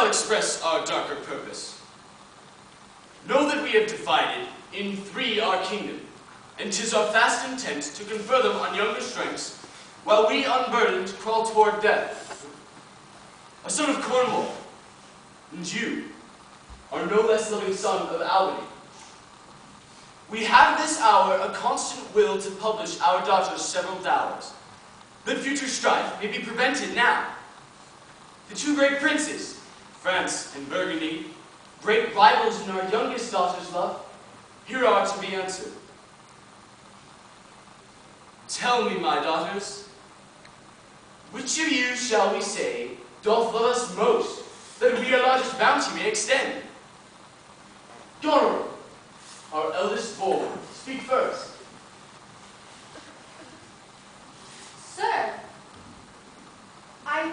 shall express our darker purpose. Know that we have divided in 3 our kingdom, and 'tis our fast intent to confer them on younger strengths, while we unburdened crawl toward death. A son of Cornwall, and you are no less loving son of Albany. We have this hour a constant will to publish our daughter's several dowers, that future strife may be prevented now. The 2 great princes, France and Burgundy, great rivals in our youngest daughter's love, here are to be answered. Tell me, my daughters, which of you, shall we say, doth love us most, that we our largest bounty may extend? Goneril, our eldest born, speak first. Sir, I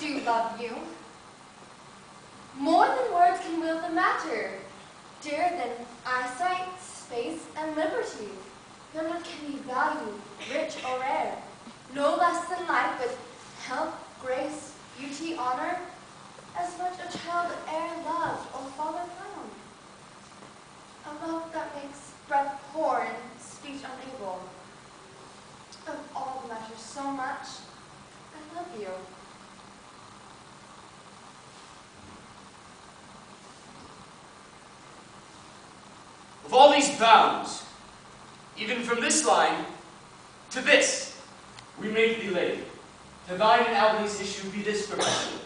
do love you. More than words can will the matter. Dearer than eyesight, space, and liberty. None one can be valued, rich or rare. No less than life, with health, grace, beauty, honor, as much a child e'er loved or father found. A love that makes breath poor and speech unable. Of all that matters so much, I love you. Of all these bounds, even from this line to this, we make thee lady. To thine and Albany's issue be this perpetual.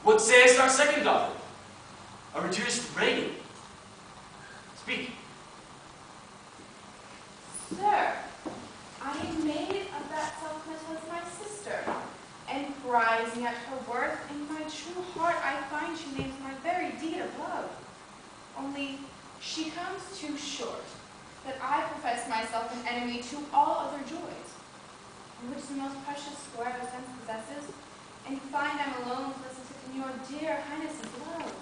What sayest our second daughter, our dearest Regan? Speak. Sir, I am maid of that self-met as my sister, and prizing at her worth, in my true heart I find she names my very deed of love. Only she comes too short, that I profess myself an enemy to all other joys, in which the most precious square of sense possesses, and find I'm alone complicit in your dear highness's love.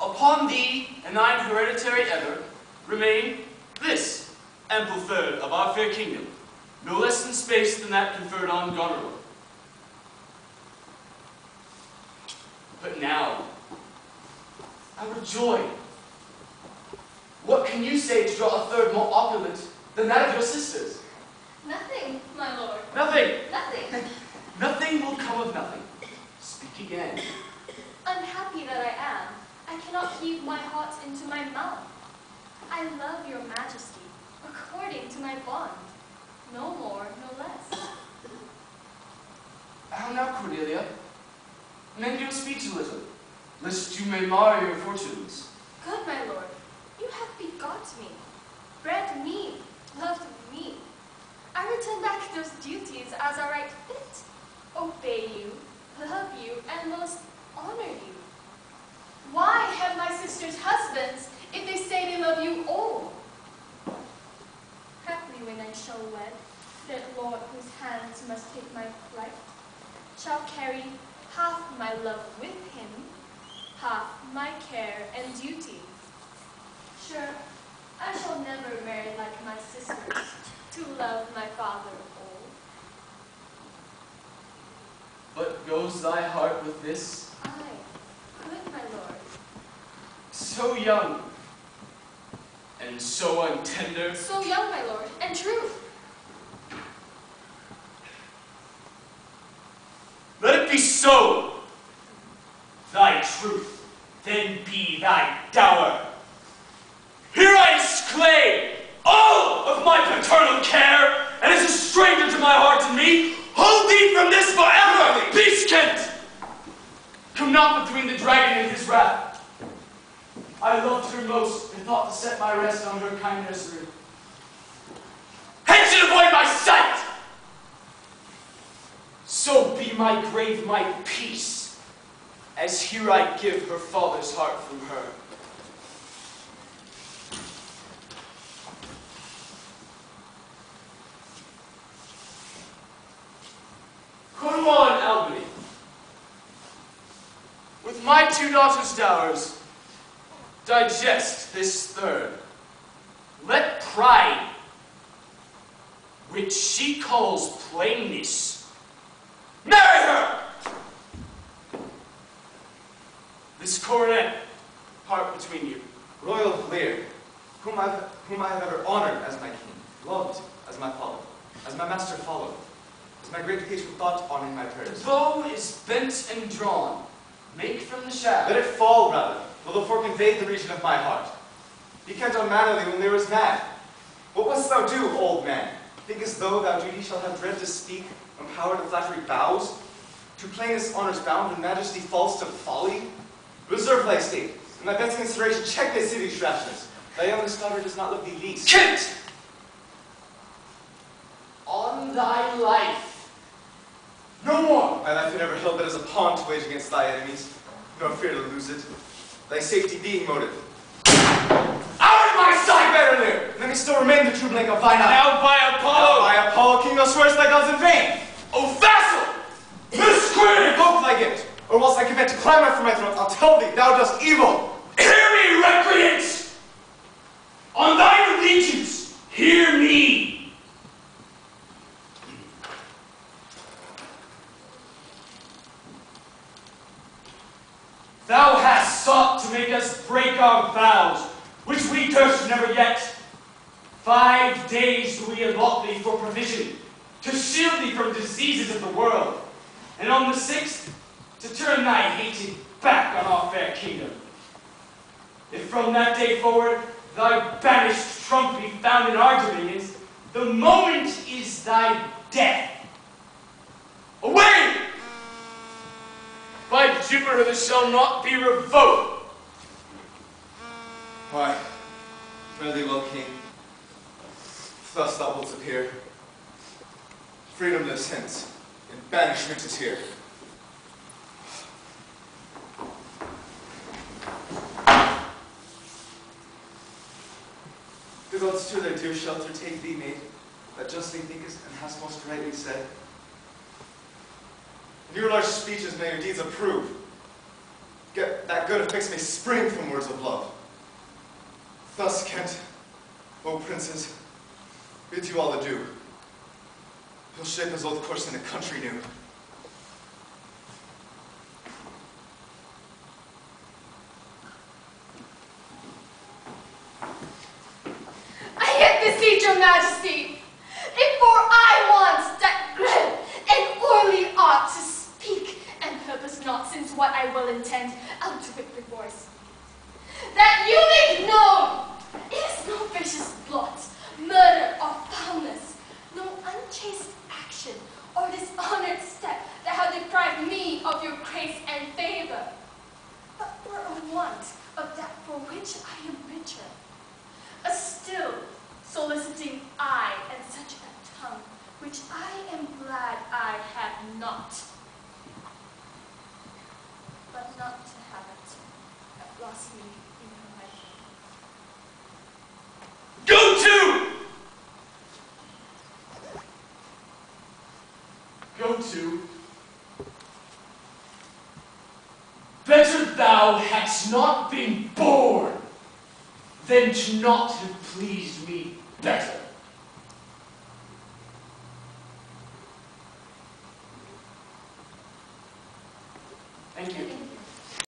Upon thee and thine hereditary ever remain this ample third of our fair kingdom, no less in space than that conferred on Goneril. But now, our joy. What can you say to draw a third more opulent than that of your sisters? Nothing, my lord. Nothing. Nothing. Nothing will come of nothing. Speak again. Unhappy that I am, I cannot heave my heart into my mouth. I love your majesty, according to my bond. No more, no less. How now, Cordelia? Mend your speech a little, lest you may mar your fortunes. Good, my lord, you have begot me, bred me, loved me. I return back those duties as are right fit. Obey you, love you, and most honor you. Why have my sisters husbands if they say they love you all? Haply when I shall wed, that lord whose hands must take my flight shall carry half my love with him, half my care and duty. Sure, I shall never marry like my sisters, to love my father all. But goes thy heart with this? Aye, good my lord. So young, and so untender. So young, my lord, and true. Let it be so. Thy truth, then be thy dower. Here I disclaim all of my paternal care, and as a stranger to my heart and me, hold thee from this forever, Beast Kent! Come not between the dragon and his wrath. I loved her most, and thought to set my rest on her kind nursery. Hence and avoid my sight! So be my grave my peace, as here I give her father's heart from her. Cornwall and Albany, with my 2 daughters' dowers, digest this third. Let pride which she calls plainness. Marry her! This coronet, part between you. Royal Lear, whom I have ever honored as my king, loved as my father, as my master followed, as my great patron thought on in my prayers. The bow is bent and drawn. Make from the shaft. Let it fall, rather, though the fork invade the region of my heart. Be kent unmannerly when Lear is mad. What wouldst thou do, old man? Thinkest thou duty shall have dread to speak, when power to flattery bows? To plainness honours bound, when majesty falls to folly? Reserve thy state, and thy best consideration check thy city's rashness. Thy youngest daughter does not love thee least. Kent! On thy life. No more. My life I never held but as a pawn to wage against thy enemies, nor fear to lose it. Thy safety being motive. Out of my sight! Better Lear, let me still remain the true blink of thine eye. Now by Apollo! Now by Apollo, king, thou swearest thy gods in vain. O vassal! Miscreant! Invoke thy gift, or whilst I commit to clamor for my throat, I'll tell thee thou dost evil. Hear me, recreant! On thine allegiance, hear me! Thou hast sought to make us break our vows, which we durst never yet. 5 days do we allot thee for provision, to shield thee from diseases of the world, and on the 6th, to turn thy hated back on our fair kingdom. If from that day forward thy banished trunk be found in our dominions, the moment is thy death. Away! By Jupiter, this shall not be revoked. Why, fare thee well, king. If thus thou wilt appear, freedom lives hence, and banishment is here. The gods to their dear shelter take thee, maid, that justly thinkest and hast most rightly said. In your large speeches may your deeds approve. Get that good affix may spring from words of love. Thus, Kent, O princes, bid you all adieu. He'll shape his old course in a country new. I yet beseech your majesty, if for I want that grave and orly ought to speak, and purpose not, since what I will intend, I'll do it perforce. That you make known, it is no vicious blot, murder or foulness, no unchaste action or dishonored step that have deprived me of your grace and favor, but for a want of that for which I am richer. A still soliciting eye and such a tongue, which I am glad I have not. But not to have it, that lost me in her life. Go to! Go to. Better thou hadst not been born than to not have pleased me better. Thank you.